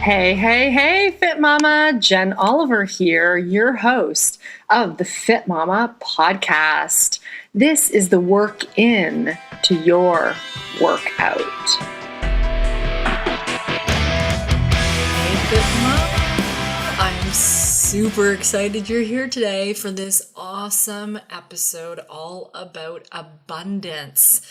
Hey, hey, hey, Fitmama. Jen Oliver here, your host of the Fitmama podcast. This is the work in to your workout. Hey, Fitmama. I'm super excited you're here today for this awesome episode all about abundance.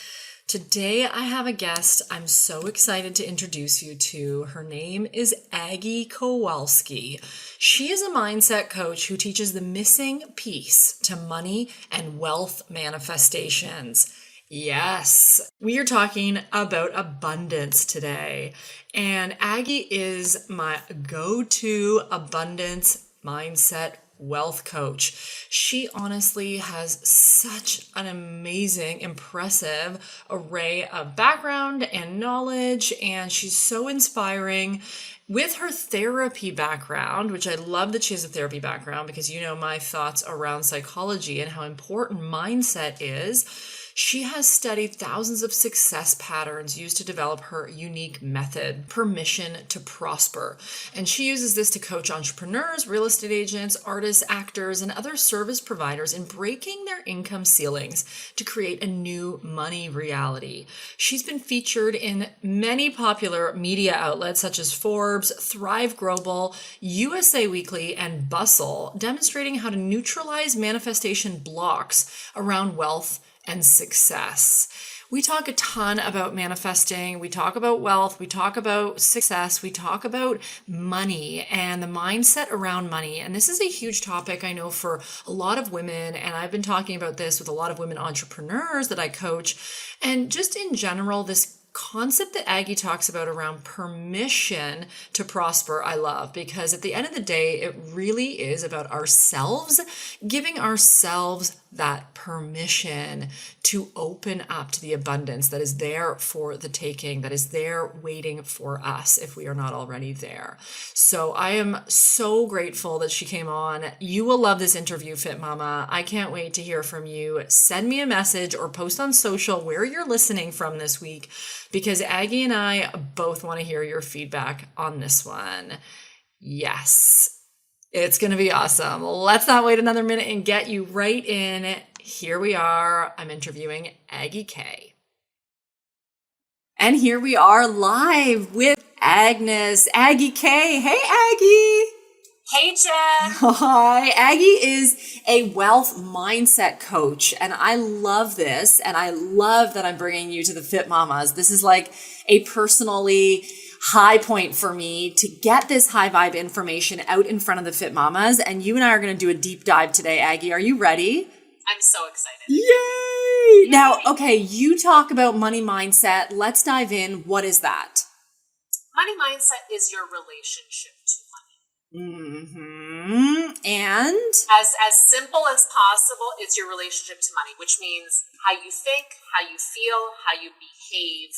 Today, I have a guest I'm so excited to introduce you to. Her name is Aggie Kowalski. She is a mindset coach who teaches the missing piece to money and wealth manifestations. Yes, we are talking about abundance today. And Aggie is my go-to abundance mindset wealth coach. She honestly has such an amazing, impressive array of background and knowledge, and she's so inspiring with her therapy background, which I love that she has a therapy background because you know my thoughts around psychology and how important mindset is. She has studied thousands of success patterns used to develop her unique method, Permission to Prosper. And she uses this to coach entrepreneurs, real estate agents, artists, actors, and other service providers in breaking their income ceilings to create a new money reality. She's been featured in many popular media outlets such as Forbes, Thrive Global, USA Weekly, and Bustle, demonstrating how to neutralize manifestation blocks around wealth and success. We talk a ton about manifesting. We talk about wealth. We talk about success. We talk about money and the mindset around money. And this is a huge topic, I know, for a lot of women. And I've been talking about this with a lot of women entrepreneurs that I coach. And just in general, this concept that Aggie talks about around permission to prosper, I love, because at the end of the day, it really is about ourselves, giving ourselves that permission to open up to the abundance that is there for the taking, that is there waiting for us if we are not already there. So I am so grateful that she came on. You will love this interview, Fitmama. I can't wait to hear from you. Send me a message or post on social where you're listening from this week, because Aggie and I both want to hear your feedback on this one. Yes. It's going to be awesome. Let's not wait another minute and get you right in. Here we are. I'm interviewing Aggie K. And here we are live with Agnes. Aggie K. Hey, Aggie. Hey, Jen. Hi. Aggie is a wealth mindset coach, and I love this, and I love that I'm bringing you to the Fit Mamas. This is like a personally high point for me to get this high vibe information out in front of the Fit Mamas, and you and I are going to do a deep dive today, Aggie. Are you ready? I'm so excited. Yay! Now, okay, you talk about money mindset. Let's dive in. What is that? Money mindset is your relationship to money. Mm-hmm. And? As simple as possible, it's your relationship to money, which means how you think, how you feel, how you behave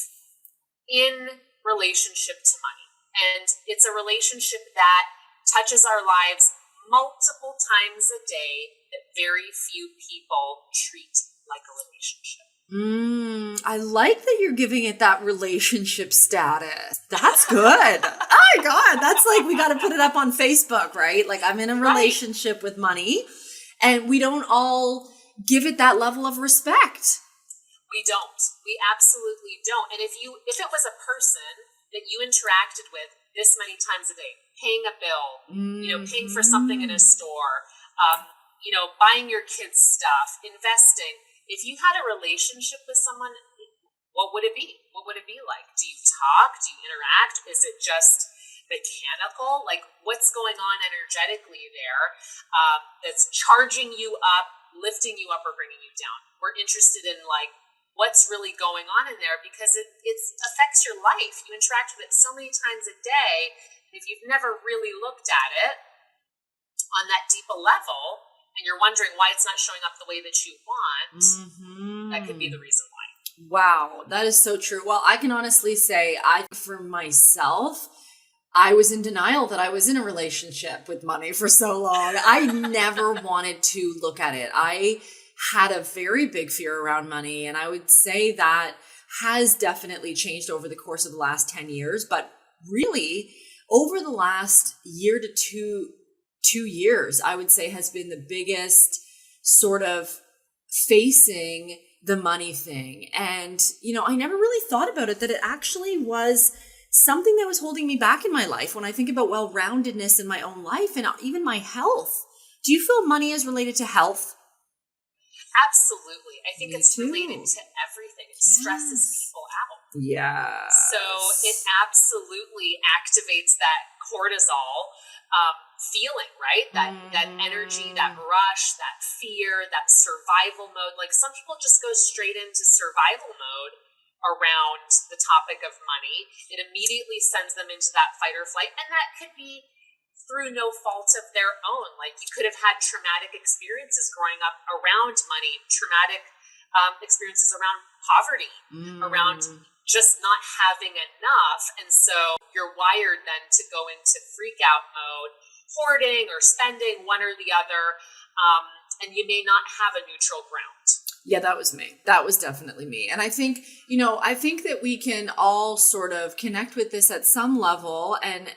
in relationship to money. And it's a relationship that touches our lives multiple times a day that very few people treat like a relationship. I like that you're giving it that relationship status. That's good. Oh my God. That's like, we got to put it up on Facebook, right? Like, I'm in a relationship with money, and we don't all give it that level of respect. We don't. We absolutely don't. And if it was a person that you interacted with this many times a day, paying a bill, paying for something in a store, buying your kids stuff, investing, if you had a relationship with someone, what would it be? What would it be like? Do you talk? Do you interact? Is it just mechanical? Like, what's going on energetically there that's charging you up, lifting you up, or bringing you down? We're interested in what's really going on in there, because it affects your life. You interact with it so many times a day. And if you've never really looked at it on that deeper level, and you're wondering why it's not showing up the way that you want, that could be the reason why. Wow, that is so true. Well, I can honestly say, for myself, I was in denial that I was in a relationship with money for so long. I never wanted to look at it. I had a very big fear around money, and I would say that has definitely changed over the course of the last 10 years. But really, over the last year to two years, I would say has been the biggest sort of facing the money thing. And, I never really thought about it, that it actually was something that was holding me back in my life. When I think about well-roundedness in my own life and even my health, do you feel money is related to health? Absolutely. I think it's related to everything. It stresses people out. Yeah. So it absolutely activates that cortisol feeling, right? That energy, that rush, that fear, that survival mode. Like some people just go straight into survival mode around the topic of money. It immediately sends them into that fight or flight. And that could be through no fault of their own. Like you could have had traumatic experiences growing up around money, traumatic experiences around poverty, around just not having enough. And so you're wired then to go into freak out mode, hoarding or spending, one or the other. And you may not have a neutral ground. Yeah, that was me. That was definitely me. And I think, I think that we can all sort of connect with this at some level. And,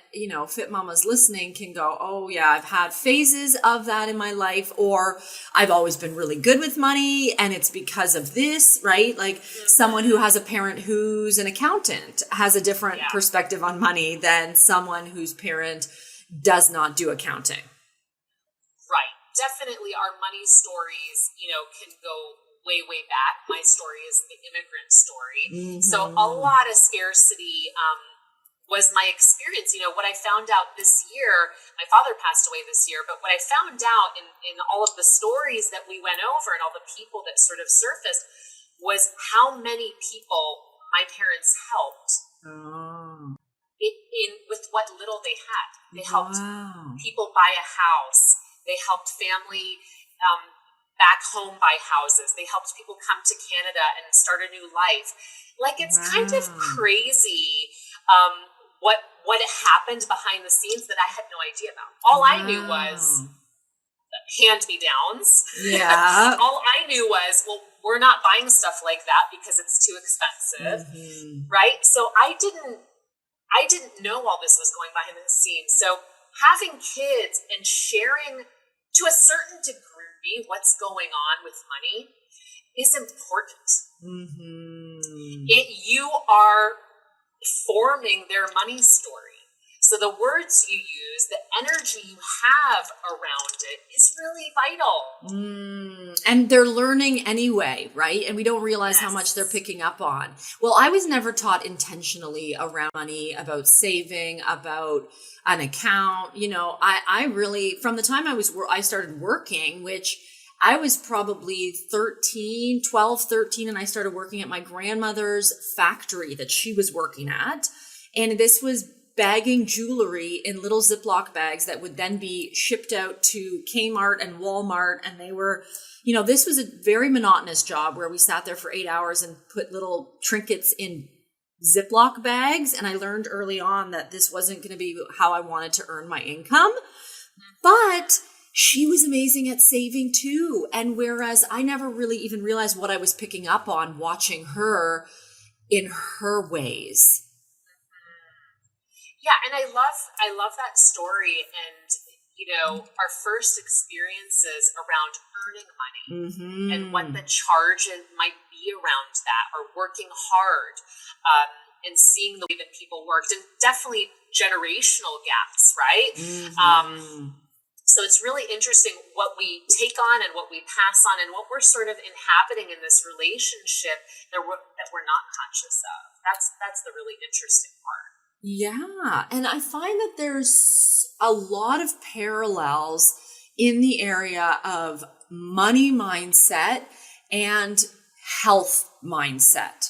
Fit Mamas listening can go, oh yeah, I've had phases of that in my life, or I've always been really good with money and it's because of this, right? Like someone who has a parent who's an accountant has a different perspective on money than someone whose parent does not do accounting. Right. Definitely our money stories, can go way back. My story is the immigrant story. So a lot of scarcity was my experience. What I found out this year, my father passed away this year, but what I found out in all of the stories that we went over and all the people that sort of surfaced was how many people my parents helped with what little they had. They helped people buy a house. They helped family back home buy houses. They helped people come to Canada and start a new life. Like it's kind of crazy what happened behind the scenes that I had no idea about. All I knew was hand-me-downs. Yeah. All I knew was, well, we're not buying stuff like that because it's too expensive, right? So I didn't know all this was going behind the scenes. So having kids and sharing to a certain degree what's going on with money is important. You are forming their money story. So the words you use, the energy you have around it is really vital. And they're learning anyway, right? And we don't realize how much they're picking up on. Well, I was never taught intentionally around money, about saving, about an account. I really, from the time I started working, which I was probably 12, 13, and I started working at my grandmother's factory that she was working at. And this was bagging jewelry in little Ziploc bags that would then be shipped out to Kmart and Walmart. And they were, this was a very monotonous job where we sat there for 8 hours and put little trinkets in Ziploc bags. And I learned early on that this wasn't going to be how I wanted to earn my income. But she was amazing at saving too. And whereas I never really even realized what I was picking up on watching her in her ways. Yeah, and I love that story, and our first experiences around earning money and what the charges might be around that, or working hard, and seeing the way that people worked, and definitely generational gaps, right? So it's really interesting what we take on and what we pass on, and what we're sort of inhabiting in this relationship that we're not conscious of. That's the really interesting part. Yeah. And I find that there's a lot of parallels in the area of money mindset and health mindset.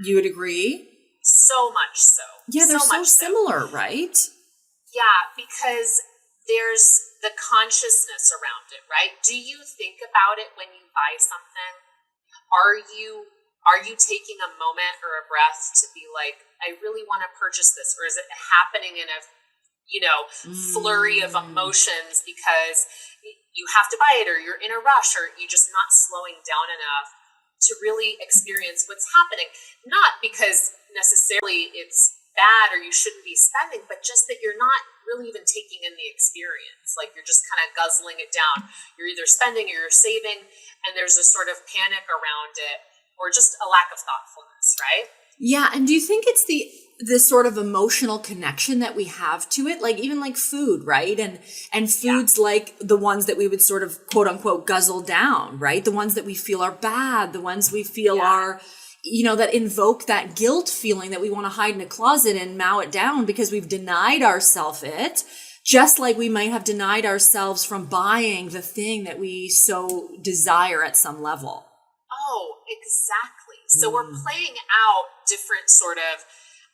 You would agree? So much so. Yeah, they're so similar, right? Yeah, because there's the consciousness around it, right? Do you think about it when you buy something? Are you taking a moment or a breath to be like, I really want to purchase this? Or is it happening in a, flurry of emotions because you have to buy it, or you're in a rush, or you're just not slowing down enough to really experience what's happening? Not because necessarily it's bad or you shouldn't be spending, but just that you're not really even taking in the experience. Like you're just kind of guzzling it down. You're either spending or you're saving, and there's a sort of panic around it, or just a lack of thoughtfulness, right? Yeah. And do you think it's the sort of emotional connection that we have to it? Like even like food, right? And foods like the ones that we would sort of quote unquote guzzle down, right? The ones that we feel are bad, the ones we feel are, that invoke that guilt feeling that we want to hide in a closet and mow it down because we've denied ourselves it. Just like we might have denied ourselves from buying the thing that we so desire at some level. Oh, exactly. So we're playing out different sort of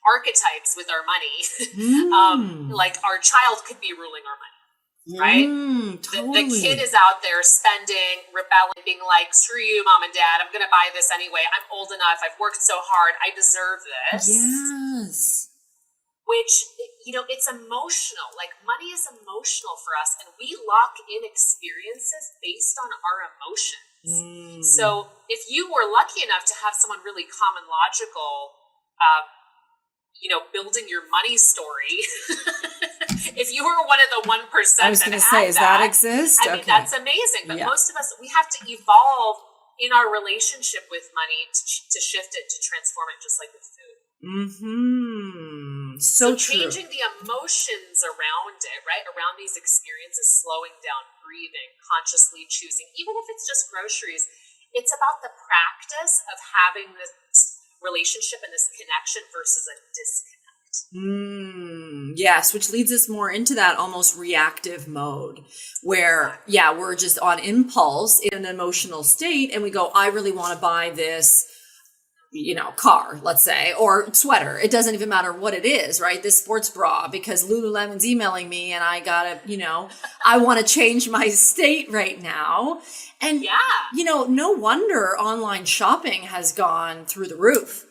archetypes with our money. Like our child could be ruling our money, right? Totally. The kid is out there spending, rebelling, being like, screw you, mom and dad, I'm going to buy this anyway. I'm old enough. I've worked so hard. I deserve this. Yes. Which, it's emotional. Like money is emotional for us, and we lock in experiences based on our emotions. So if you were lucky enough to have someone really calm and logical, building your money story, if you were one of the 1%, I was going to say, does that exist? I mean, that's amazing. But most of us, we have to evolve in our relationship with money to shift it, to transform it, just like with food. So true. Changing the emotions around it, right? Around these experiences, slowing down, breathing, consciously choosing, even if it's just groceries. It's about the practice of having this relationship and this connection versus a disconnect. Yes, which leads us more into that almost reactive mode where, we're just on impulse in an emotional state and we go, I really want to buy this, car, let's say, or sweater. It doesn't even matter what it is, right? This sports bra, because Lululemon's emailing me and I gotta, I want to change my state right now. And, no wonder online shopping has gone through the roof.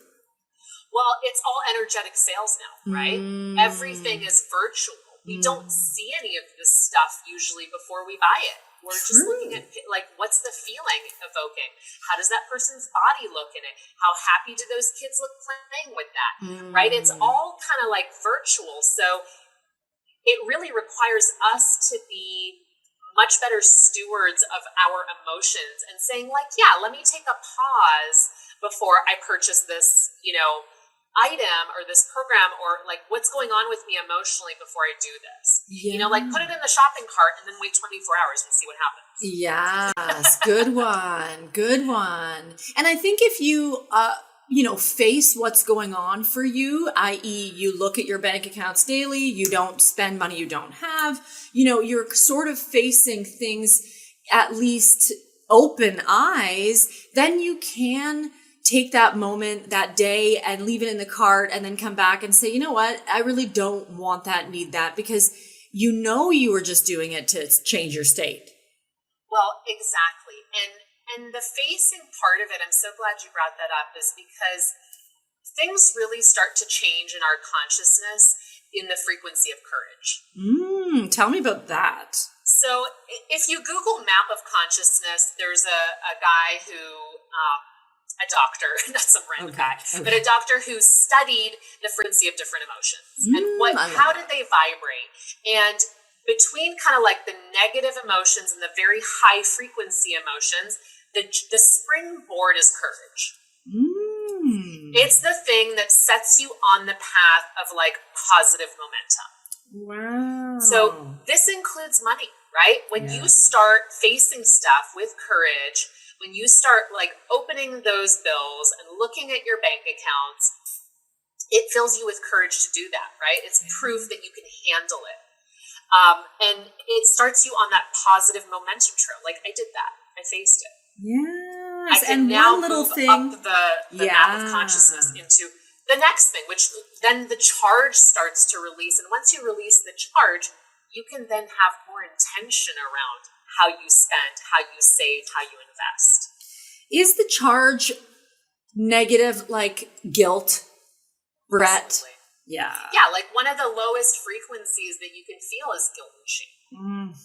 Well, it's all energetic sales now, right? Everything is virtual. We don't see any of this stuff usually before we buy it. We're just looking at, like, what's the feeling evoking? How does that person's body look in it? How happy do those kids look playing with that, right? It's all kind of like virtual. So it really requires us to be much better stewards of our emotions and saying, like, let me take a pause before I purchase this, item or this program, or like what's going on with me emotionally before I do this. Like put it in the shopping cart and then wait 24 hours and see what happens. Yes, good one. Good one. And I think if you, face what's going on for you, i.e. you look at your bank accounts daily, you don't spend money you don't have, you're sort of facing things at least open eyes, then you can take that moment, that day, and leave it in the cart and then come back and say, you know what, I really don't want that, need that, because you were just doing it to change your state. Well, exactly. And the facing part of it, I'm so glad you brought that up, is because things really start to change in our consciousness in the frequency of courage. Tell me about that. So if you Google map of consciousness, there's a guy who... a doctor, not some random guy, but a doctor who studied the frequency of different emotions and how did they vibrate. And between kind of like the negative emotions and the very high frequency emotions, the springboard is courage. It's the thing that sets you on the path of like positive momentum. Wow. So this includes money, right? When you start facing stuff with courage, when you start like opening those bills and looking at your bank accounts, it fills you with courage to do that, right? It's proof that you can handle it. And it starts you on that positive momentum trail. Like I did that. I faced it. Yes. I can now one little move thing up the map of consciousness into the next thing, which then the charge starts to release. And once you release the charge, you can then have more intention around how you spend, how you save, how you invest. Is the charge negative, like guilt, regret? Absolutely. Yeah. Yeah, like one of the lowest frequencies that you can feel is guilt and shame.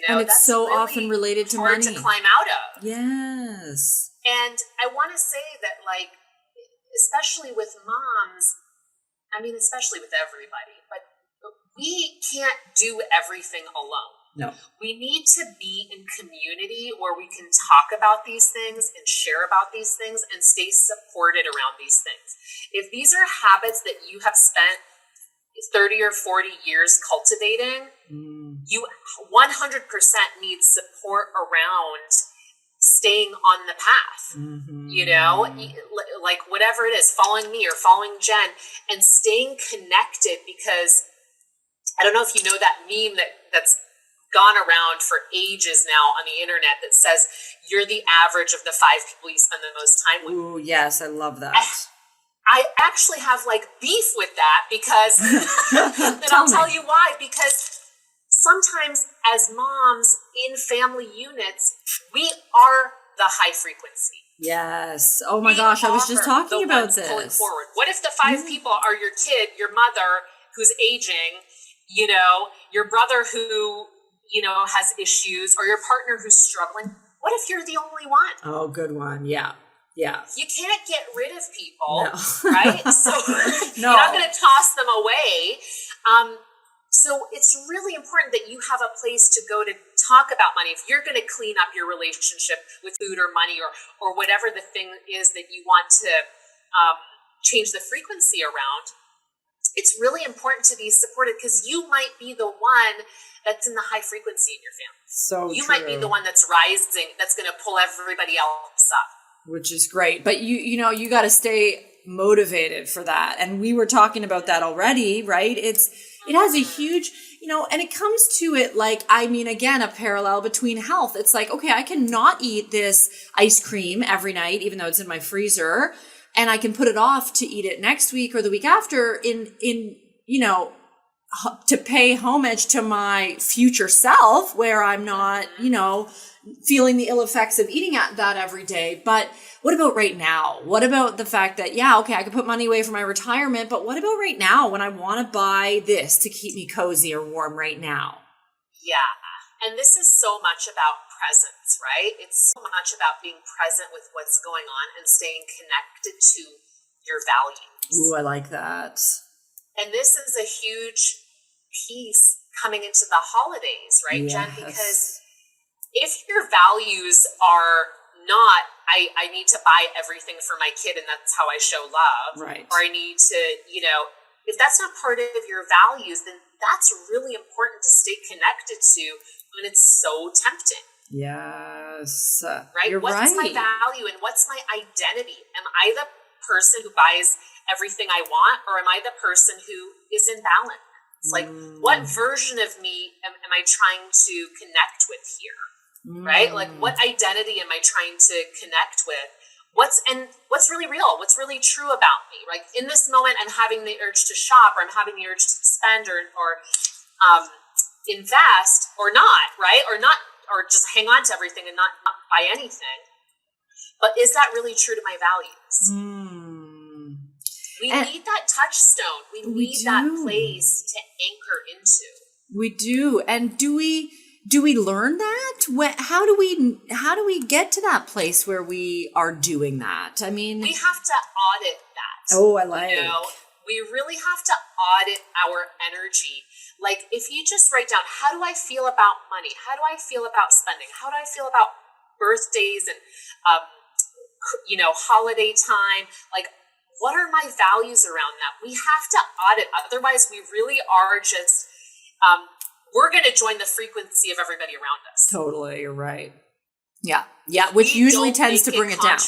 And it's that's so really often related to hard money. to climb out of. Yes. And I want to say that, like, especially with moms, I mean, especially with everybody, but we can't do everything alone. No. We need to be in community where we can talk about these things and share about these things and stay supported around these things. If these are habits that you have spent 30 or 40 years cultivating, you 100% need support around staying on the path, you know, like whatever it is, following me or following Jen, and staying connected, because I don't know if you know that meme that's gone around for ages now on the internet that says you're the average of the 5 people you spend the most time with. Ooh, yes, I love that. I actually have like beef with that because, and I'll tell you why, because sometimes as moms in family units, we are the high frequency. Yes. Oh my gosh, I was just talking about this. Pulling forward. What if the 5 people are your kid, your mother who's aging, you know, your brother who, you know, has issues, or your partner who's struggling? What if you're the only one? Oh, good one. Yeah. Yeah. You can't get rid of people, no. right? So no. You're not going to toss them away. So it's really important that you have a place to go to talk about money. If you're going to clean up your relationship with food or money or whatever the thing is that you want to change the frequency around, it's really important to be supported, because you might be the one that's in the high frequency in your family. So you true. might be the one that's rising, that's going to pull everybody else up. Which is great. But you know, you got to stay motivated for that. And we were talking about that already, right? It has a huge, you know, and it comes to it like, I mean, again, a parallel between health. It's like, okay, I cannot eat this ice cream every night, even though it's in my freezer, and I can put it off to eat it next week or the week after in, you know, to pay homage to my future self, where I'm not, you know, feeling the ill effects of eating that every day. But what about right now? What about the fact that, yeah, okay, I could put money away for my retirement, but what about right now when I want to buy this to keep me cozy or warm right now? Yeah. And this is so much about presence, right? It's so much about being present with what's going on and staying connected to your values. Ooh, I like that. And this is a huge piece coming into the holidays, right, yes. Jen? Because if your values are not, I need to buy everything for my kid and that's how I show love, right, or I need to, you know, if that's not part of your values, then that's really important to stay connected to when it's so tempting. Yes. Right? You're what's right. my value and what's my identity? Am I the person who buys everything I want, or am I the person who is in balance? Like, what version of me am I trying to connect with here? Right? Like, what identity am I trying to connect with? What's really real? What's really true about me? Like, in this moment, I'm having the urge to shop, or I'm having the urge to spend, or invest, or not, right? Or not, or just hang on to everything and not buy anything. But is that really true to my values? We need that touchstone. We need that place to anchor into. We do. And do we learn that? How do we get to that place where we are doing that? I mean, we have to audit that. Oh, I like. You know, we really have to audit our energy. Like, if you just write down, how do I feel about money? How do I feel about spending? How do I feel about birthdays and you know, holiday time? Like, what are my values around that? We have to audit. Otherwise, we really are just, we're going to join the frequency of everybody around us. Totally. You're right. Yeah. Yeah. Which usually tends to bring it down.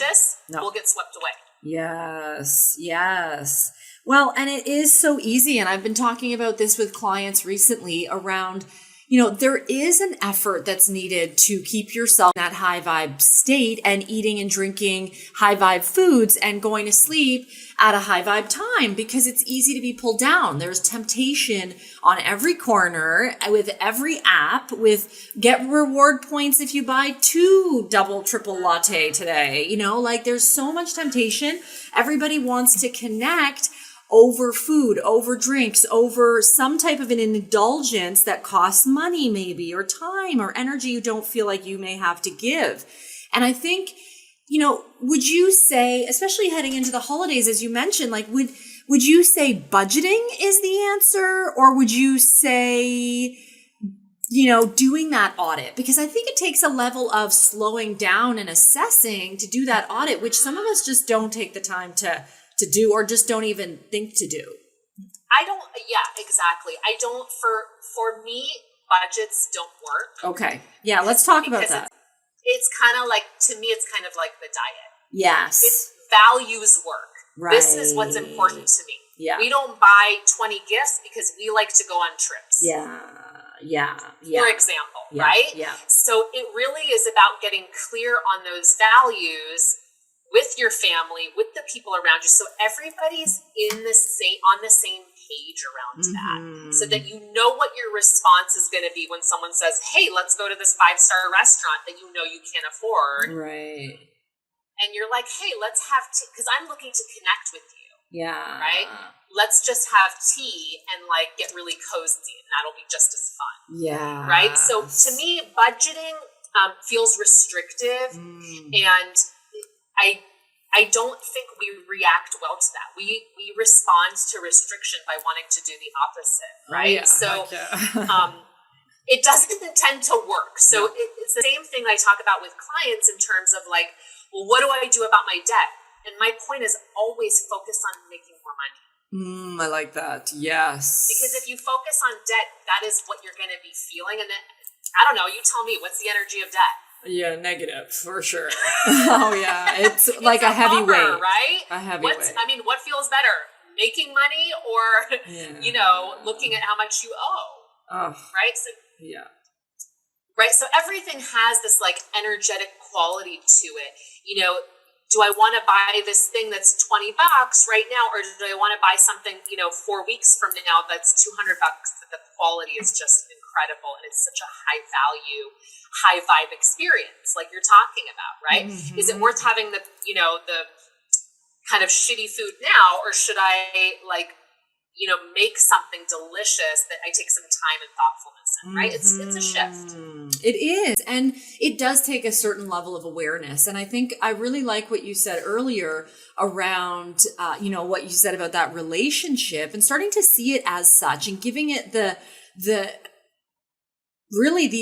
No. We'll get swept away. Yes. Yes. Well, and it is so easy. And I've been talking about this with clients recently around, you know, there is an effort that's needed to keep yourself in that high vibe state and eating and drinking high vibe foods and going to sleep at a high vibe time, because it's easy to be pulled down. There's temptation on every corner with every app, with get reward points if you buy 2 double, triple latte today. You know, like, there's so much temptation. Everybody wants to connect over food, over drinks, over some type of an indulgence that costs money maybe, or time or energy you don't feel like you may have to give. And I think, you know, would you say, especially heading into the holidays, as you mentioned, like, would would you say budgeting is the answer, or would you say, doing that audit? Because I think it takes a level of slowing down and assessing to do that audit, which some of us just don't take the time to do, or just don't even think to do. Exactly. I don't, for me, budgets don't work. Okay. Yeah, let's talk about that. It's kind of like, to me, it's kind of like the diet. Yes. It's values work. Right. This is what's important to me. Yeah. We don't buy 20 gifts because we like to go on trips. Yeah. For example, yeah. right? Yeah. So it really is about getting clear on those values with your family, with the people around you, so everybody's on the same page around that, so that you know what your response is going to be when someone says, "Hey, let's go to this 5-star restaurant that you can't afford." Right. And you're like, "Hey, let's have tea," because I'm looking to connect with you. Yeah. Right? Let's just have tea and get really cozy, and that'll be just as fun. Yeah. Right? So to me, budgeting feels restrictive, and I don't think we react well to that. We respond to restriction by wanting to do the opposite, right? It doesn't tend to work. So it's the same thing I talk about with clients in terms of well, what do I do about my debt? And my point is always focus on making more money. I like that. Yes. Because if you focus on debt, that is what you're going to be feeling. And then, I don't know, you tell me, what's the energy of debt? Yeah, negative, for sure. Oh, yeah. It's like a heavy weight. Right? A heavy weight. I mean, what feels better? Making money or, looking at how much you owe? Oh. Right? So, yeah. Right? So everything has this energetic quality to it. Do I want to buy this thing that's $20 right now, or do I want to buy something, 4 weeks from now that's $200 that the quality is just incredible and it's such a high value, high vibe experience like you're talking about, right? Is it worth having the kind of shitty food now, or should I make something delicious that I take some time and thoughtfulness in, right? It's a shift. It is. And it does take a certain level of awareness. And I think I really like what you said earlier around, what you said about that relationship and starting to see it as such and giving it the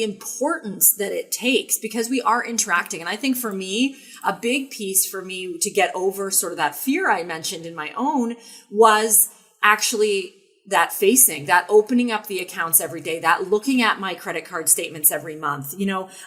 importance that it takes, because we are interacting. And I think for me, a big piece for me to get over sort of that fear I mentioned in my own was actually that opening up the accounts every day, that looking at my credit card statements every month.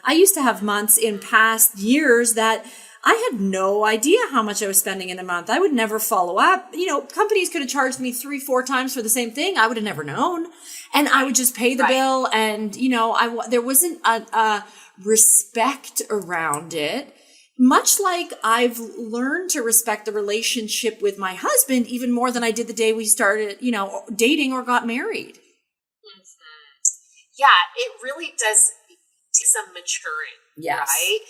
I used to have months in past years that I had no idea how much I was spending in a month. I would never follow up. Companies could have charged me 3-4 times for the same thing. I would have never known. And I would just pay the bill. And, there wasn't a respect around it. Much like I've learned to respect the relationship with my husband even more than I did the day we started, dating or got married. Yeah, it really does take some maturing, right?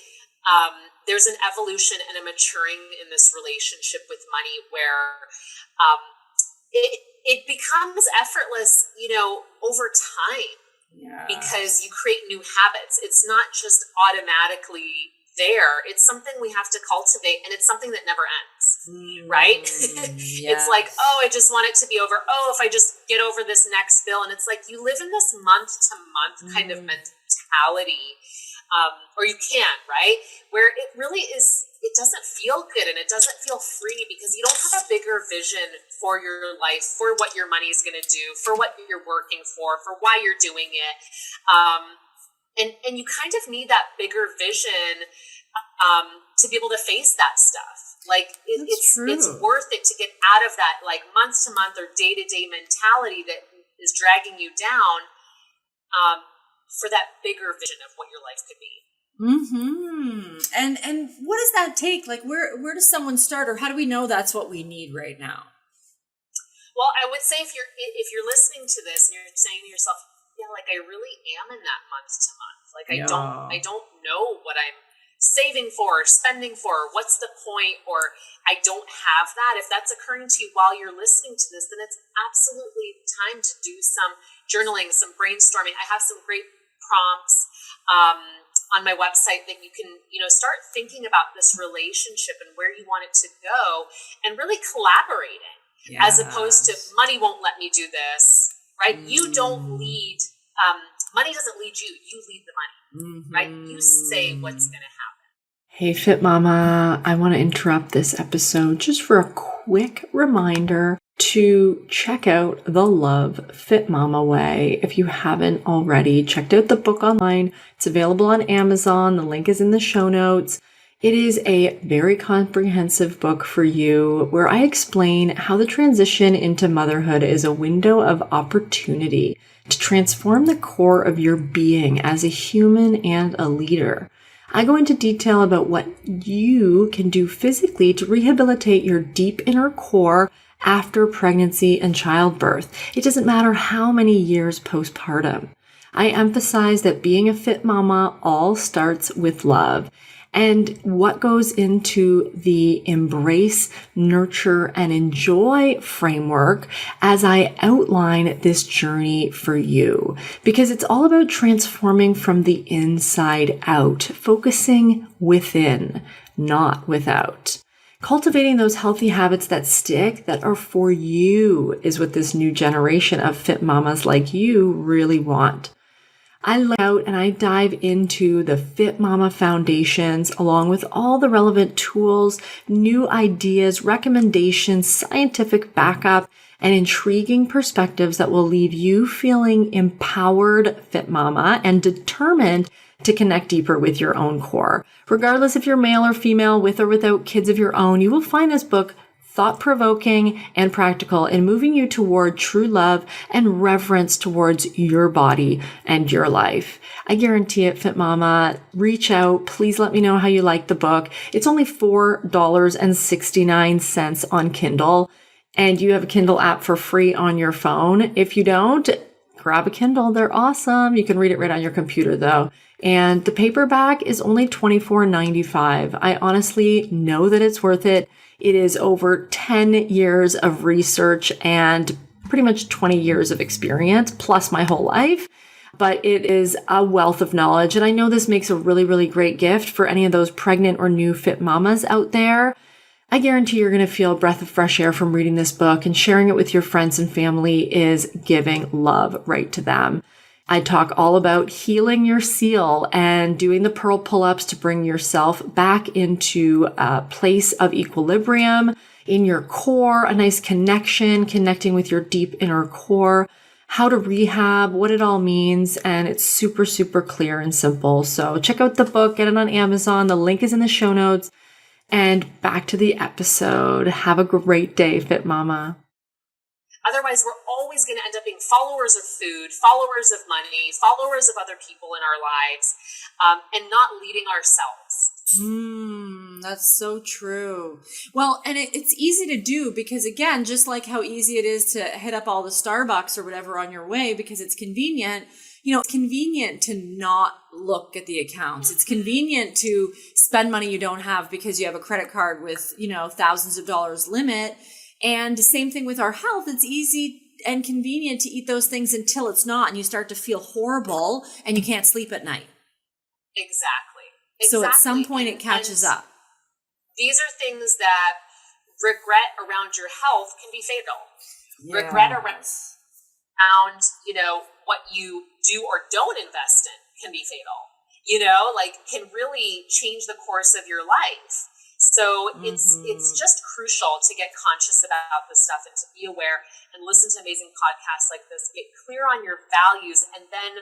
There's an evolution and a maturing in this relationship with money where it becomes effortless, over time, because you create new habits. It's not just automatically there. It's something we have to cultivate, and it's something that never ends, right? It's like, I just want it to be over. If I just get over this next bill. And it's like you live in this month to month kind of mentality, or you can, right? Where it really is, it doesn't feel good and it doesn't feel free because you don't have a bigger vision for your life, for what your money is going to do, for what you're working for why you're doing it. And you kind of need that bigger vision to be able to face that stuff. It's worth it to get out of that month to month or day to day mentality that is dragging you down, for that bigger vision of what your life could be. And what does that take? Where does someone start, or how do we know that's what we need right now? Well, I would say if you're listening to this and you're saying to yourself, I really am in that month to month. I don't know what I'm saving for or spending for, or what's the point, or I don't have that. If that's occurring to you while you're listening to this, then it's absolutely time to do some journaling, some brainstorming. I have some great prompts on my website that you can, start thinking about this relationship and where you want it to go and really collaborating. as opposed to money won't let me do this, right? You don't lead, money doesn't lead you, you lead the money, right? You say what's going to happen. Hey, Fit Mama, I want to interrupt this episode just for a quick reminder to check out the Love Fit Mama Way. If you haven't already checked out the book online, it's available on Amazon. The link is in the show notes. It is a very comprehensive book for you where I explain how the transition into motherhood is a window of opportunity to transform the core of your being as a human and a leader. I go into detail about what you can do physically to rehabilitate your deep inner core after pregnancy and childbirth. It doesn't matter how many years postpartum. I emphasize that being a fit mama all starts with love, and what goes into the embrace, nurture, and enjoy framework as I outline this journey for you. Because it's all about transforming from the inside out, focusing within, not without. Cultivating those healthy habits that stick, that are for you, is what this new generation of fit mamas like you really want. I lay out and I dive into the Fit Mama foundations along with all the relevant tools, new ideas, recommendations, scientific backup, and intriguing perspectives that will leave you feeling empowered Fit Mama and determined to connect deeper with your own core. Regardless if you're male or female, with or without kids of your own, you will find this book thought-provoking and practical in moving you toward true love and reverence towards your body and your life. I guarantee it, Fit Mama. Reach out. Please let me know how you like the book. It's only $4.69 on Kindle, and you have a Kindle app for free on your phone. If you don't, grab a Kindle. They're awesome. You can read it right on your computer, though. And the paperback is only $24.95. I honestly know that it's worth it. It is over 10 years of research and pretty much 20 years of experience, plus my whole life. But it is a wealth of knowledge. And I know this makes a really, really great gift for any of those pregnant or new fit mamas out there. I guarantee you're going to feel a breath of fresh air from reading this book, and sharing it with your friends and family is giving love right to them. I talk all about healing your seal and doing the pearl pull-ups to bring yourself back into a place of equilibrium in your core, a nice connection, connecting with your deep inner core, how to rehab, what it all means, and it's super, super clear and simple. So check out the book, get it on Amazon. The link is in the show notes. And back to the episode. Have a great day, Fit Mama. Otherwise, we're always going to end up being followers of food, followers of money, followers of other people in our lives, and not leading ourselves. That's so true. Well, and it's easy to do because, again, just like how easy it is to hit up all the Starbucks or whatever on your way because it's convenient, it's convenient to not look at the accounts. It's convenient to spend money you don't have because you have a credit card with, thousands of dollars limit. And the same thing with our health. It's easy and convenient to eat those things until it's not, and you start to feel horrible and you can't sleep at night. Exactly. So at some point it catches up. These are things that regret around your health can be fatal. Yes. Regret around, what you do or don't invest in can be fatal. Can really change the course of your life. So it's just crucial to get conscious about this stuff and to be aware and listen to amazing podcasts like this, get clear on your values. And then,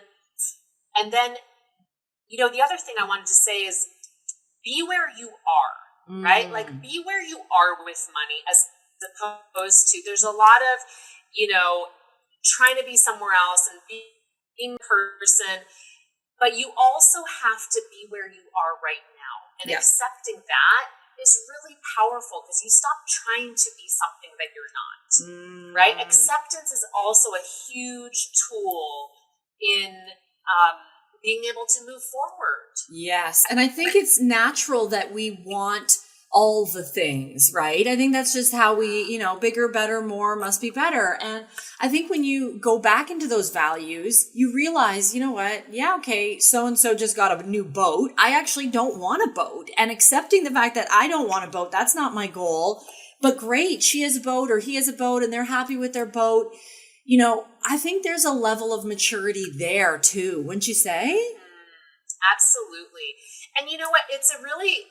the other thing I wanted to say is be where you are, right? Like be where you are with money as opposed to, there's a lot of, trying to be somewhere else and being person, but you also have to be where you are right now. And accepting that is really powerful because you stop trying to be something that you're not, right? Acceptance is also a huge tool in being able to move forward. Yes. And I think it's natural that we want all the things, right? I think that's just how we, bigger, better, more must be better. And I think when you go back into those values, you realize, you know what? Yeah, okay, so-and-so just got a new boat. I actually don't want a boat. And accepting the fact that I don't want a boat, that's not my goal. but great, she has a boat or he has a boat and they're happy with their boat. I think there's a level of maturity there too, wouldn't you say? Absolutely. And you know what? It's a really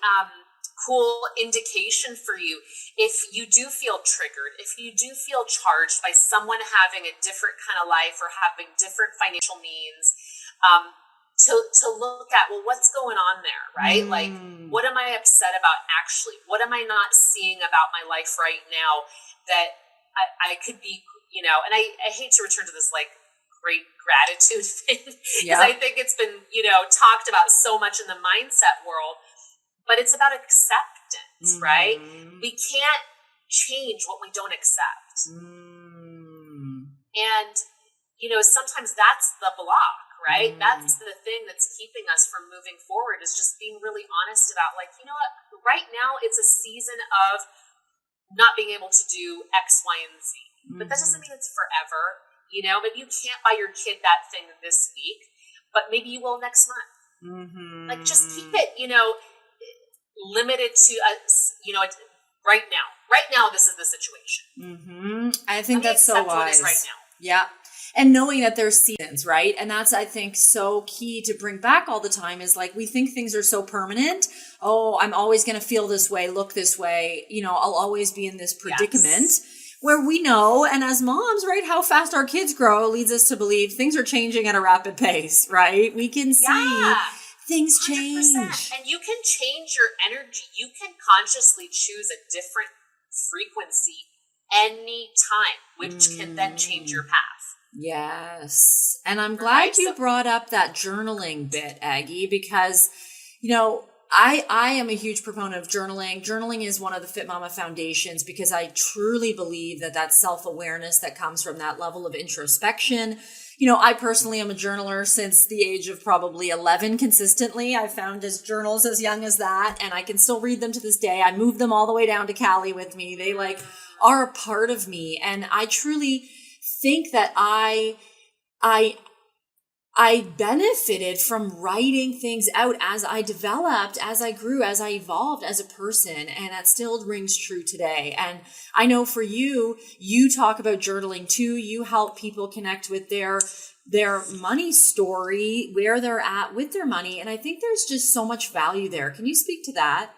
cool indication for you if you do feel triggered, if you do feel charged by someone having a different kind of life or having different financial means, to look at, well, what's going on there, right? Like, what am I upset about actually? What am I not seeing about my life right now that I could be, and I hate to return to this like great gratitude thing because I think it's been, talked about so much in the mindset world, but it's about acceptance, right? We can't change what we don't accept. And, sometimes that's the block, right? That's the thing that's keeping us from moving forward, is just being really honest about like, you know what, right now it's a season of not being able to do X, Y, and Z. But that doesn't mean it's forever. Maybe you can't buy your kid that thing this week, but maybe you will next month. Like, just keep it, limited to right now. Right now, this is the situation. I think that's so wise. Right now. Yeah. And knowing that there's seasons, right? And that's, I think, so key to bring back all the time, is like, we think things are so permanent. Oh, I'm always going to feel this way, look this way. I'll always be in this predicament. Where we know, and as moms, right, how fast our kids grow leads us to believe things are changing at a rapid pace, right? We can see things change. 100%. And you can change your energy. You can consciously choose a different frequency anytime, which can then change your path. Yes. And I'm glad you brought up that journaling bit, Aggie, because, I am a huge proponent of journaling. Journaling is one of the Fitmama foundations because I truly believe that self-awareness that comes from that level of introspection. I personally am a journaler since the age of probably 11 consistently. I found journals as young as that, and I can still read them to this day. I moved them all the way down to Cali with me. They are a part of me. And I truly think that I benefited from writing things out as I developed, as I grew, as I evolved as a person. And that still rings true today. And I know for you talk about journaling too. You help people connect with their money story, where they're at with their money. And I think there's just so much value there. Can you speak to that?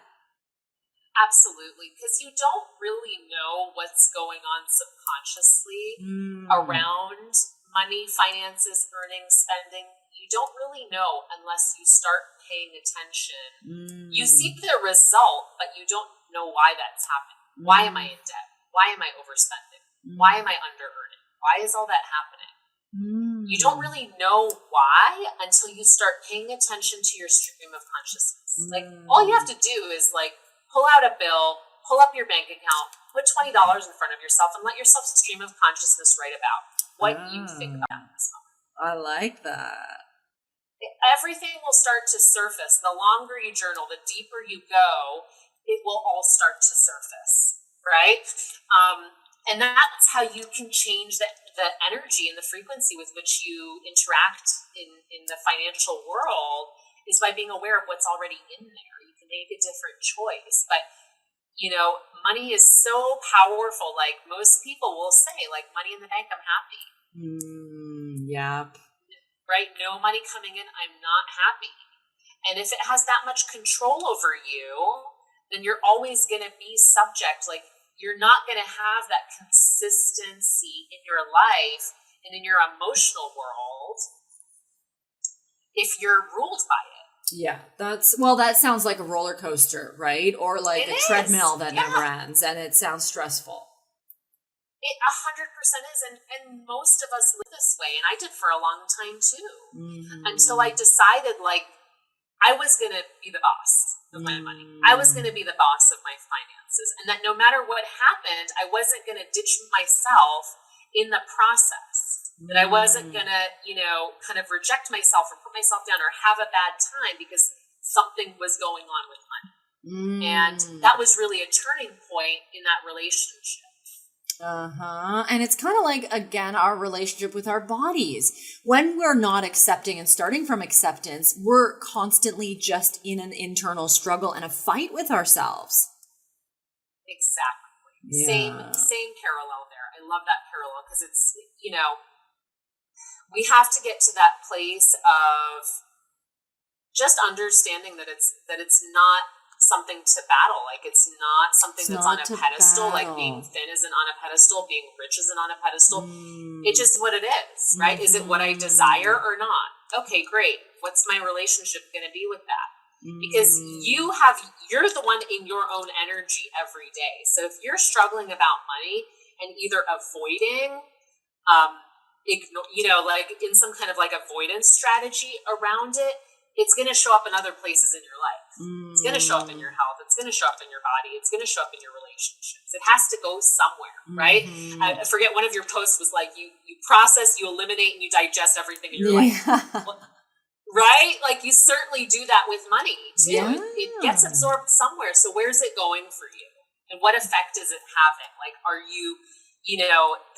Absolutely. Because you don't really know what's going on subconsciously around money, finances, earning, spending. You don't really know unless you start paying attention. You see the result, but you don't know why that's happening. Why am I in debt? Why am I overspending? Why am I under earning? Why is all that happening? You don't really know why until you start paying attention to your stream of consciousness. Like, all you have to do is pull out a bill, pull up your bank account, put $20 in front of yourself, and let yourself stream of consciousness write about what you think about this moment. I like that. Everything will start to surface. The longer you journal, the deeper you go, it will all start to surface, right? And that's how you can change the energy and the frequency with which you interact in the financial world, is by being aware of what's already in there. You can make a different choice. But money is so powerful. Like, most people will say, money in the bank, I'm happy. Yep. Right? No money coming in, I'm not happy. And if it has that much control over you, then you're always going to be subject. You're not going to have that consistency in your life and in your emotional world if you're ruled by it. Yeah, that sounds like a roller coaster, right? Or like a treadmill that never ends, and it sounds stressful. It 100% is, and most of us live this way, and I did for a long time too, until I decided I was going to be the boss of my money. I was going to be the boss of my finances, and that no matter what happened, I wasn't going to ditch myself in the process. That I wasn't going to, kind of reject myself or put myself down or have a bad time because something was going on with money. And that was really a turning point in that relationship. And it's kind of like, again, our relationship with our bodies. When we're not accepting and starting from acceptance, we're constantly just in an internal struggle and a fight with ourselves. Exactly. Same parallel there. I love that parallel because it's, we have to get to that place of just understanding that it's not something to battle. Like it's not something that's on a pedestal. Like being thin isn't on a pedestal. Being rich isn't on a pedestal. It's just what it is, right? Is it what I desire or not? Okay, great. What's my relationship going to be with that? Because you're the one in your own energy every day. So if you're struggling about money and either avoiding, like in some kind of like avoidance strategy around it, it's going to show up in other places in your life. It's going to show up in your health. It's going to show up in your body. It's going to show up in your relationships. It has to go somewhere, right? I forget, one of your posts was like, you process, you eliminate, and you digest everything in your life. Right? Like you certainly do that with money too. Yeah. It gets absorbed somewhere. So where's it going for you? And what effect is it having? Like, are you,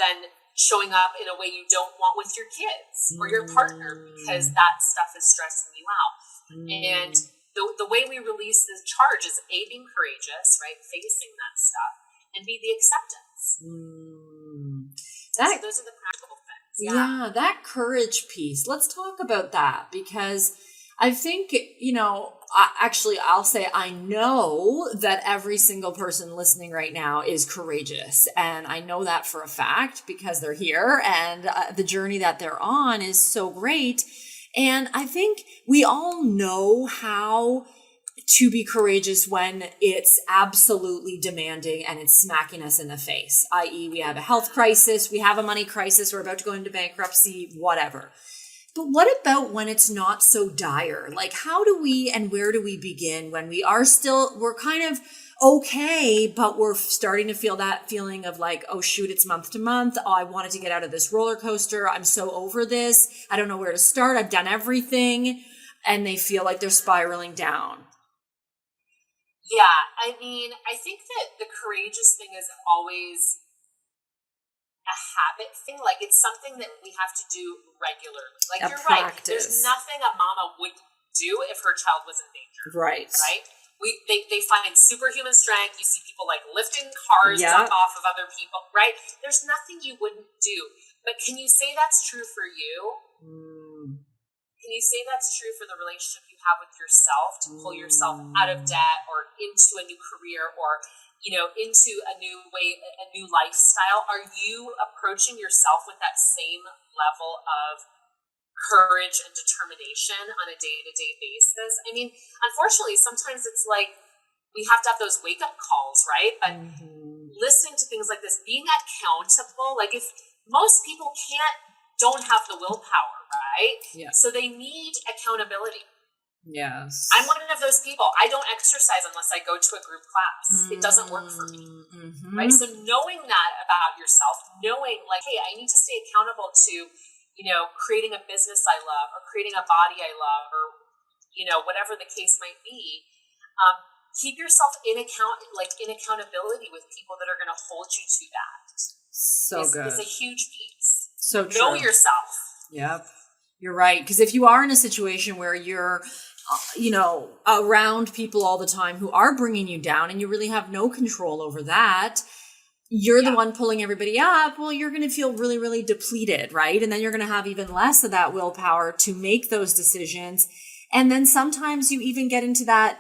then showing up in a way you don't want with your kids or your partner because that stuff is stressing you out? And the way we release the charge is A, being courageous, right? Facing that stuff, and B, the acceptance. So those are the practical things. Yeah, that courage piece. Let's talk about that because I think, I'll say I know that every single person listening right now is courageous. And I know that for a fact because they're here and the journey that they're on is so great. And I think we all know how to be courageous when it's absolutely demanding and it's smacking us in the face, i.e. we have a health crisis, we have a money crisis, we're about to go into bankruptcy, whatever. But what about when it's not so dire? Like how do we and where do we begin when we're kind of okay, but we're starting to feel that feeling of like, oh shoot, it's month to month. Oh, I wanted to get out of this roller coaster. I'm so over this. I don't know where to start. I've done everything. And they feel like they're spiraling down. Yeah, I mean, I think that the courageous thing is always a habit thing. Like it's something that we have to do regularly. Like you're right. There's nothing a mama would do if her child was in danger. Right. Right? They find superhuman strength. You see people like lifting cars up off of other people, right? There's nothing you wouldn't do. But can you say that's true for you? Can you say that's true for the relationship you have with yourself, to pull yourself out of debt or into a new career or, into a new way, a new lifestyle? Are you approaching yourself with that same level of courage and determination on a day-to-day basis? I mean, unfortunately, sometimes it's like we have to have those wake-up calls, right? But listening to things like this, being accountable, like if most people don't have the willpower, right? Yeah. So they need accountability. Yes. I'm one of those people. I don't exercise unless I go to a group class. It doesn't work for me. Right? So knowing that about yourself, knowing like, hey, I need to stay accountable to, creating a business I love or creating a body I love or, whatever the case might be. Keep yourself in accountability with people that are going to hold you to that. Good. Is a huge piece. So true. Know yourself. Yep. You're right. Because if you are in a situation where you're, around people all the time who are bringing you down and you really have no control over that, you're the one pulling everybody up. Well, you're going to feel really, really depleted, right? And then you're going to have even less of that willpower to make those decisions. And then sometimes you even get into that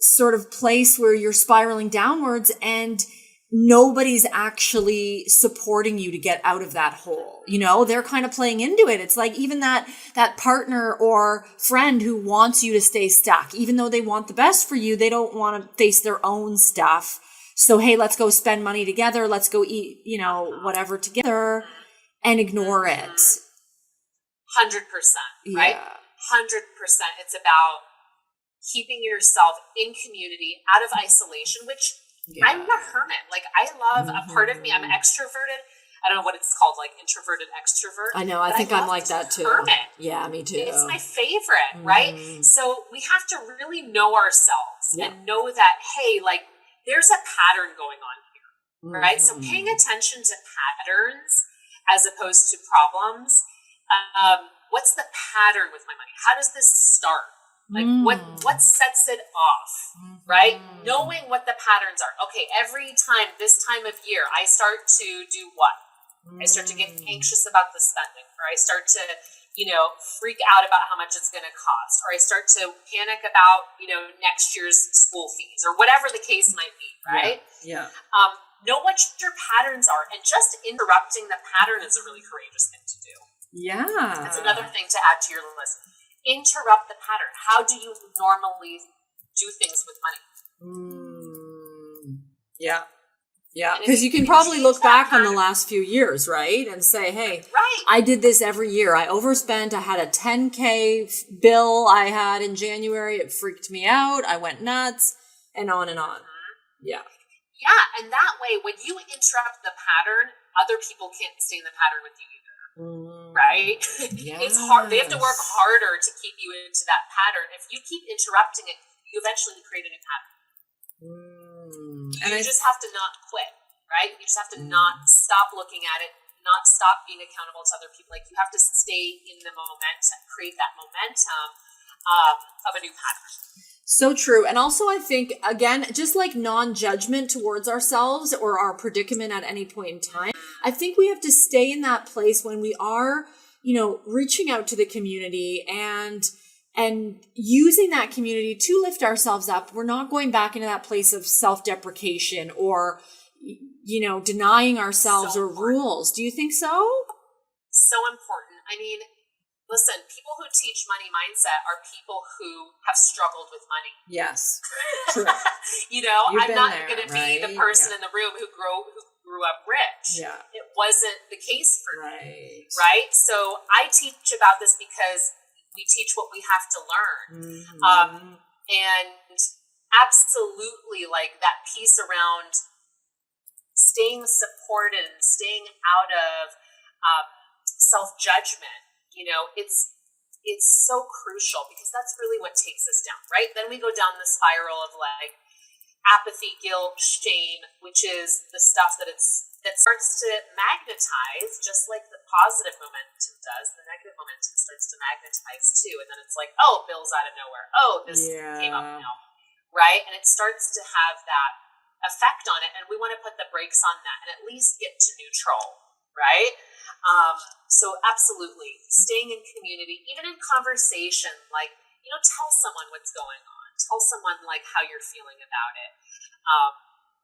sort of place where you're spiraling downwards and nobody's actually supporting you to get out of that hole. They're kind of playing into it. It's like even that partner or friend who wants you to stay stuck, even though they want the best for you, they don't want to face their own stuff. So, hey, let's go spend money together. Let's go eat, whatever together and ignore it. 100%, right? 100%. It's about keeping yourself in community, out of isolation, which I'm a hermit. Like I love a part of me. I'm extroverted. I don't know what it's called, like introverted extrovert. I know. I think I'm like that too. Hermit. Yeah, me too. It's my favorite, right? So we have to really know ourselves and know that, hey, like there's a pattern going on here, right? So paying attention to patterns as opposed to problems. What's the pattern with my money? How does this start? Like what sets it off, right? Knowing what the patterns are. Okay, every time, this time of year, I start to do what? I start to get anxious about the spending, or I start to, freak out about how much it's going to cost, or I start to panic about, next year's school fees, or whatever the case might be, right? Yeah. Know what your patterns are, and just interrupting the pattern is a really courageous thing to do. Yeah. That's another thing to add to your list. Interrupt the pattern. How do you normally do things with money? Yeah. Yeah. Because you can probably look back on the last few years, right? And say, hey, I did this every year. I overspent. I had a $10K bill I had in January. It freaked me out. I went nuts, and on and on. Yeah. Yeah. And that way, when you interrupt the pattern, other people can't stay in the pattern with you either. Right? Yes. It's hard. They have to work harder to keep you into that pattern. If you keep interrupting it, you eventually create a new pattern. And you just have to not quit, right? You just have to not stop looking at it, not stop being accountable to other people. Like, you have to stay in the momentum, create that momentum of a new pattern. So true. And also, I think, again, just like non-judgment towards ourselves or our predicament at any point in time, I think we have to stay in that place when we are, reaching out to the community and using that community to lift ourselves up. We're not going back into that place of self-deprecation or, denying ourselves or rules. Do you think so? So important. I mean, listen, people who teach money mindset are people who have struggled with money. Yes. True. I'm not going to be the person in the room who grew up rich. Yeah. It wasn't the case for me. Right? So I teach about this because we teach what we have to learn. And absolutely, like, that piece around staying supported and staying out of self-judgment, it's so crucial, because that's really what takes us down, right? Then we go down the spiral of like apathy, guilt, shame, which is the stuff that starts to magnetize, just like the positive momentum does. The negative momentum starts to magnetize too, and then it's like, oh, bills out of nowhere. Oh, this came up now, right? And it starts to have that effect on it, and we want to put the brakes on that and at least get to neutral, right? So absolutely, staying in community, even in conversation, like, tell someone what's going on. Tell someone like how you're feeling about it.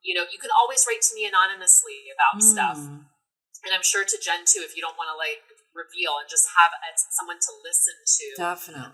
You can always write to me anonymously about stuff. And I'm sure to Jen too, if you don't want to like reveal, and just have someone to listen to. Definitely.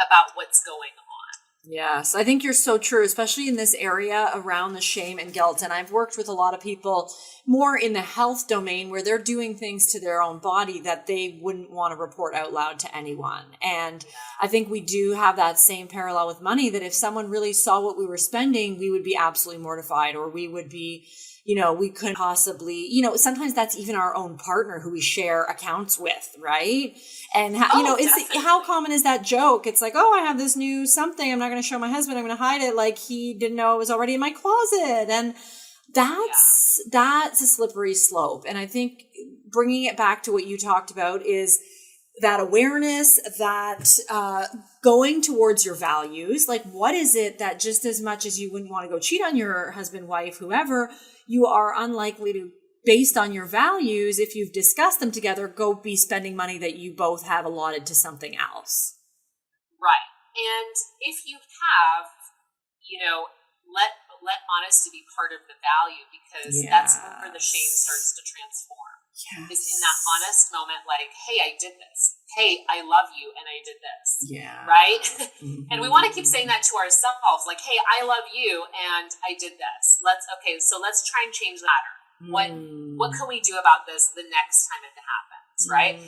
About what's going on. Yes, I think you're so true, especially in this area around the shame and guilt. And I've worked with a lot of people more in the health domain where they're doing things to their own body that they wouldn't want to report out loud to anyone. And I think we do have that same parallel with money, that if someone really saw what we were spending, we would be absolutely mortified, or we would be, we couldn't possibly, sometimes that's even our own partner who we share accounts with, right? And, how common is that joke? It's like, oh, I have this new something. I'm not going to show my husband. I'm going to hide it. Like, he didn't know it was already in my closet. And that's a slippery slope. And I think bringing it back to what you talked about is that awareness, that going towards your values. Like, what is it that, just as much as you wouldn't want to go cheat on your husband, wife, whoever, you are unlikely to, based on your values, if you've discussed them together, go be spending money that you both have allotted to something else. Right. And if you have, let honesty be part of the value, because that's where the shame starts to transform. Yes. Is in that honest moment, like, hey, I did this. Hey, I love you, and I did this. Yeah. Right? And we want to keep saying that to ourselves, like, hey, I love you, and I did this. Let's try and change the pattern. What can we do about this the next time it happens, right?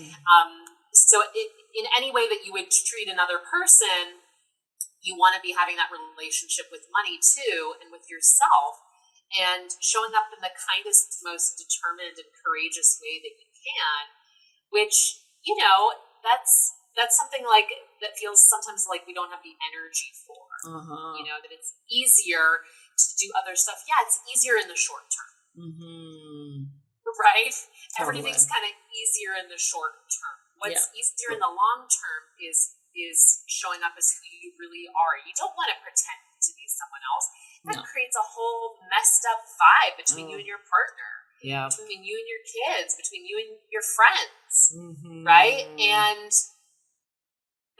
So in any way that you would treat another person, you want to be having that relationship with money too, and with yourself, and showing up in the kindest, most determined and courageous way that you can, which, that's something like that feels sometimes like we don't have the energy for, that it's easier to do other stuff. Yeah, it's easier in the short term. Right? Totally. Everything's kind of easier in the short term. What's easier in the long term is is showing up as who you really are. You don't want to pretend to be someone else. That creates a whole messed up vibe between you and your partner, between you and your kids, between you and your friends, right? And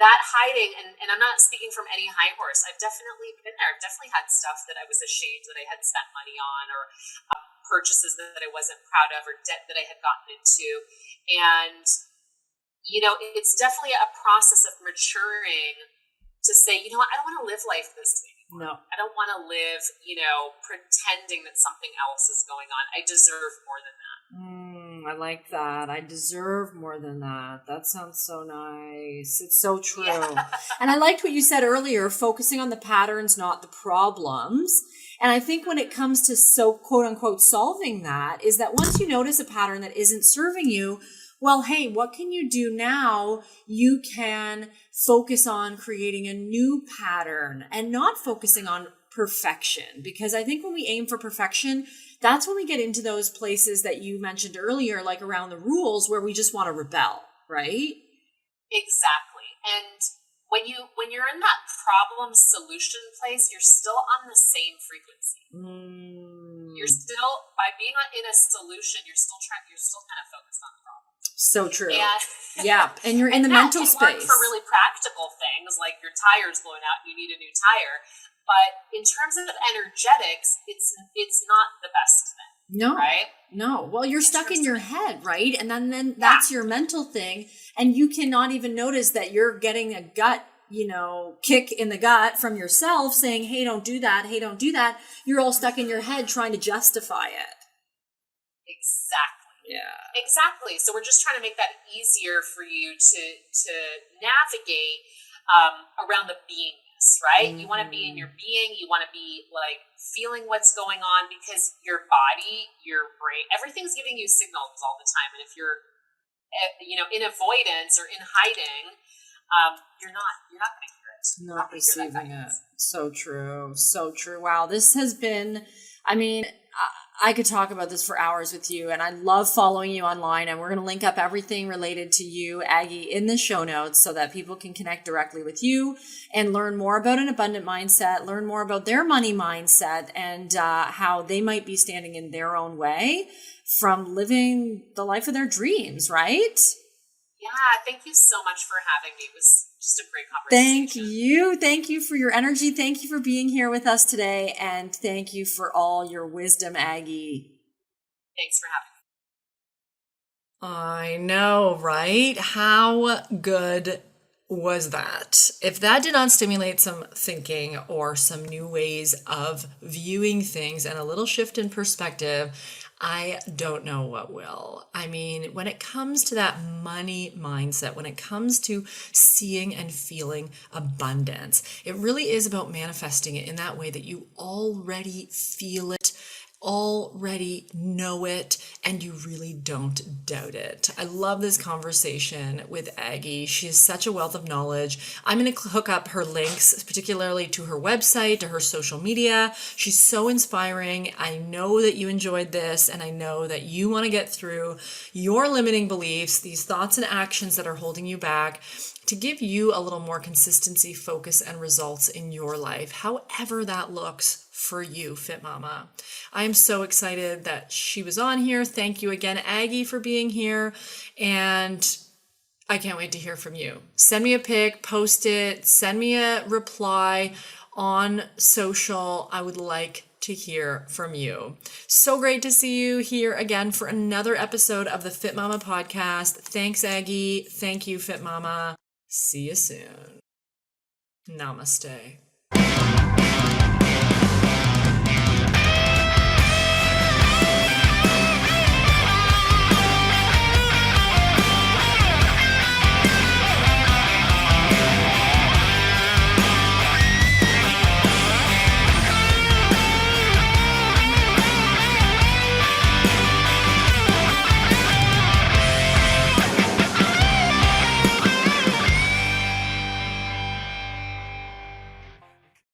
that hiding, and I'm not speaking from any high horse. I've definitely been there. I've definitely had stuff that I was ashamed that I had spent money on, or purchases that I wasn't proud of, or debt that I had gotten into. And, it's definitely a process of maturing to say, I don't want to live life this way. No. I don't want to live, pretending that something else is going on. I deserve more than that. I like that. I deserve more than that. That sounds so nice. It's so true. Yeah. And I liked what you said earlier, focusing on the patterns, not the problems. And I think when it comes to quote unquote solving that, is that once you notice a pattern that isn't serving you, well, hey, what can you do now? You can focus on creating a new pattern and not focusing on perfection. Because I think when we aim for perfection, that's when we get into those places that you mentioned earlier, like around the rules, where we just want to rebel, right? Exactly. And when you're in that problem solution place, you're still on the same frequency. You're still, by being in a solution, you're still kind of focused on the problem. So true. And, and you're in the mental space. Work for really practical things, like your tire's blown out and you need a new tire. But in terms of energetics, it's not the best thing. No. Right? No. Well, you're stuck in your head, right? And then that's your mental thing. And you cannot even notice that you're getting a gut, kick in the gut from yourself saying, hey, don't do that. Hey, don't do that. You're all stuck in your head trying to justify it. Exactly. Yeah. Exactly. So we're just trying to make that easier for you to navigate around the beingness, right? You want to be in your being. You want to be like feeling what's going on, because your body, your brain, everything's giving you signals all the time. And if you're, in avoidance or in hiding, you're not going to hear it. Not receiving it. So true. So true. Wow. This has been, I could talk about this for hours with you, and I love following you online, and we're going to link up everything related to you, Aggie, in the show notes so that people can connect directly with you and learn more about an abundant mindset, learn more about their money mindset, and how they might be standing in their own way from living the life of their dreams, right? Yeah, thank you so much for having me. It was just a great conversation. Thank you. Thank you for your energy. Thank you for being here with us today. And thank you for all your wisdom, Aggie. Thanks for having I me. know, right? How good was that? If that did not stimulate some thinking or some new ways of viewing things and a little shift in perspective, I don't know what will. When it comes to that money mindset, when it comes to seeing and feeling abundance, it really is about manifesting it in that way that you already feel it, already know it, and you really don't doubt it. I love this conversation with Aggie. She is such a wealth of knowledge. I'm going to hook up her links, particularly to her website, to her social media. She's so inspiring. I know that you enjoyed this, and I know that you want to get through your limiting beliefs, these thoughts and actions that are holding you back, to give you a little more consistency, focus, and results in your life, however that looks for you, Fit Mama. I am so excited that she was on here. Thank you again, Aggie, for being here. And I can't wait to hear from you. Send me a pic, post it, send me a reply on social. I would like to hear from you. So great to see you here again for another episode of the Fit Mama podcast. Thanks, Aggie. Thank you, Fit Mama. See you soon. Namaste.